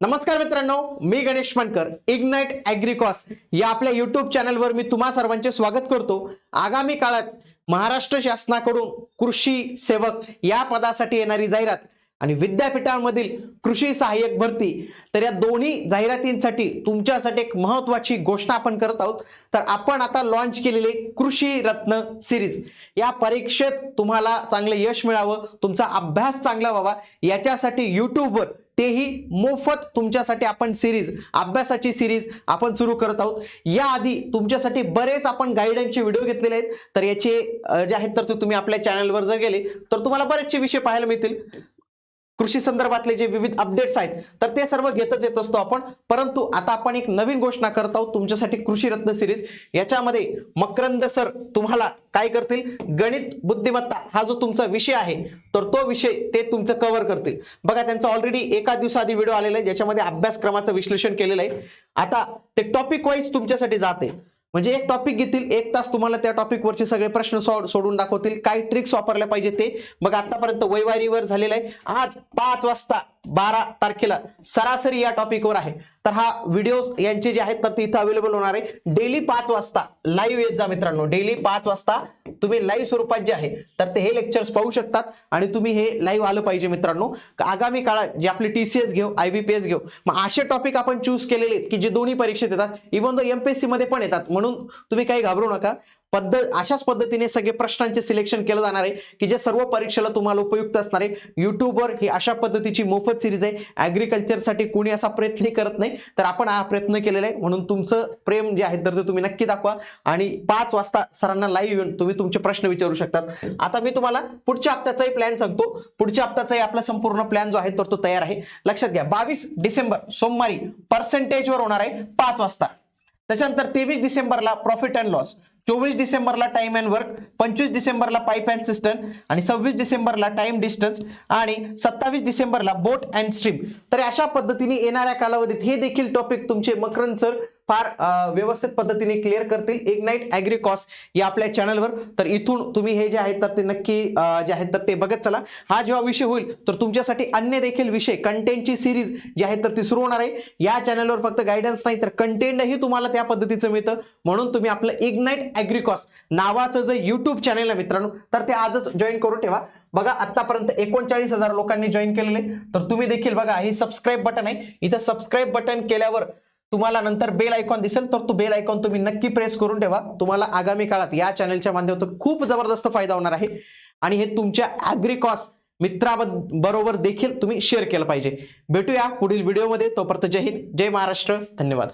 नमस्कार मित्रांनो, मी गणेश मानकर. इग्नाइट ॲग्रिकॉस या आपल्या YouTube चॅनलवर मी तुम्हा सर्वांचे स्वागत करतो. आगामी काळात महाराष्ट्र शासनाकडून कृषी सेवक या पदासाठी येणारी जाहिरात आणि विद्यापीठांमधील कृषी सहाय्यक भरती, तर या दोन्ही जाहिरातींसाठी तुमच्यासाठी एक महत्त्वाची घोषणा आपण करत आहोत. तर आपण आता लॉन्च केलेले कृषी रत्न सिरीज या परीक्षेत तुम्हाला चांगले यश मिळावं, तुमचा अभ्यास चांगला व्हावा याच्यासाठी YouTubeवर तेही मोफत तुमच्यासाठी आपण अभ्यासाची सिरीज आपण सुरू करत आहोत. याआधी तुमच्यासाठी बरेच आपण गाईडन्सचे व्हिडिओ घेतलेले आहेत. तर याचे जे आहेत तर तुम्ही आपल्या चॅनलवर जर गेले तर तुम्हाला बरेचसे विषय पाहायला मिळतील. कृषी संदर्भातले जे विविध अपडेट्स आहेत तर ते सर्व घेतच येत असतो आपण. परंतु आता आपण एक नवीन घोषणा करत आहोत तुमच्यासाठी कृषी रत्न सिरीज. याच्यामध्ये मकरंद सर तुम्हाला काय करतील, गणित बुद्धिमत्ता हा जो तुमचा विषय आहे तर तो विषय ते तुमचं कव्हर करतील. बघा, त्यांचा ऑलरेडी एका दिवसाआधी व्हिडिओ आलेला आहे ज्याच्यामध्ये अभ्यासक्रमाचं विश्लेषण केलेलं आहे. आता ते टॉपिक वाईज तुमच्यासाठी जाते, म्हणजे एक टॉपिक घेतील, 1 तास तुम्हाला त्या टॉपिकवरचे सगळे प्रश्न सोडून दाखवतील, काय ट्रिक्स वापरल्या पाहिजे ते. बघा, आतापर्यंत वैवारीवर झालेलं आहे. आज 5 वाजता 12 तारखेला सरासरी या टॉपिकवर आहे. तर हा व्हिडिओ यांचे जे आहेत तर ते इथं अवेलेबल होणार आहे. डेली 5 वाजता लाईव्ह येत जा मित्रांनो. डेली 5 वाजता तुम्ही लाईव्ह स्वरूपात जे आहे तर ते हे लेक्चर्स पाहू शकतात आणि तुम्ही हे लाईव्ह आलं पाहिजे मित्रांनो. आगामी काळात जे आपली TCS घेऊ, IBPS घेऊ, मग असे टॉपिक आपण चूज केलेले आहेत की जे दोन्ही परीक्षेत येतात, इव्हन दो MPSC मध्ये पण येतात. म्हणून तुम्ही काही घाबरू नका. अशाच पद्धतीने सगळे प्रश्नांचे सिलेक्शन केलं जाणार आहे की जे सर्व परीक्षेला तुम्हाला उपयुक्त असणार आहे. YouTubeवर ही अशा पद्धतीची मोफत सिरीज आहे. ॲग्रिकल्चरसाठी कोणी असा प्रयत्न करत नाही, तर आपण हा प्रयत्न केलेला आहे. म्हणून तुमचं प्रेम जे आहे तर ते तुम्ही नक्की दाखवा आणि 5 वाजता सरांना लाईव्ह येऊन तुम्ही तुमचे प्रश्न विचारू शकतात. आता मी तुम्हाला पुढच्या हप्त्याचाही प्लॅन सांगतो. पुढच्या हप्त्याचाही आपला संपूर्ण प्लॅन जो आहे तर तो तयार आहे. लक्षात घ्या, 22 डिसेंबर सोमवारी पर्सेंटेजवर होणार आहे 5 वाजता. त्याच्यानंतर 23 डिसेंबरला प्रॉफिट अँड लॉस, 24 डिसेंबरला टाइम अँड वर्क, 25 डिसेंबरला पाईप अँड सिस्टम आणि 26 डिसेंबरला टाइम डिस्टन्स आणि 27 डिसेंबरला बोट अँड स्ट्रीम. तर अशा पद्धतीने येणाऱ्या कालावधीत हे देखील टॉपिक तुमचे मकरंद सर फार व्यवस्थित पद्धतीने क्लिअर करतील इग्नाइट ॲग्रिकॉस या आपल्या चॅनलवर. तर इथून तुम्ही हे जे आहेत तर ते नक्की जे आहेत तर ते बघत चला. हा जेव्हा विषय होईल तर तुमच्यासाठी अन्य देखील विषय कंटेंटची सिरीज जी आहे तर ती सुरू होणार आहे. या चॅनलवर फक्त गायडन्स नाही तर कंटेंटही तुम्हाला त्या पद्धतीचं मिळतं. म्हणून तुम्ही आपलं इग्नाइट ॲग्रिकॉस नावाचं जे YouTube चॅनल आहे मित्रांनो तर ते आजच जॉईन करून ठेवा. बघा, आतापर्यंत 39,000 लोकांनी जॉईन केलेले. तर तुम्ही देखील बघा, हे सबस्क्राईब बटन आहे, इथं सबस्क्राईब बटन केल्यावर तुम्हाला नंतर बेल आयकॉन दिसेल, तर तो बेल आयकॉन तुम्ही नक्की प्रेस करून ठेवा. तुम्हाला आगामी काळात या चॅनलच्या माध्यमातून खूप जबरदस्त फायदा होणार आहे आणि हे तुमच्या ॲग्रिकॉस मित्राबरोबर देखील तुम्ही शेअर केलं पाहिजे. भेटूया पुढील व्हिडिओमध्ये. तोपर्यंत जय हिंद, जय महाराष्ट्र, धन्यवाद.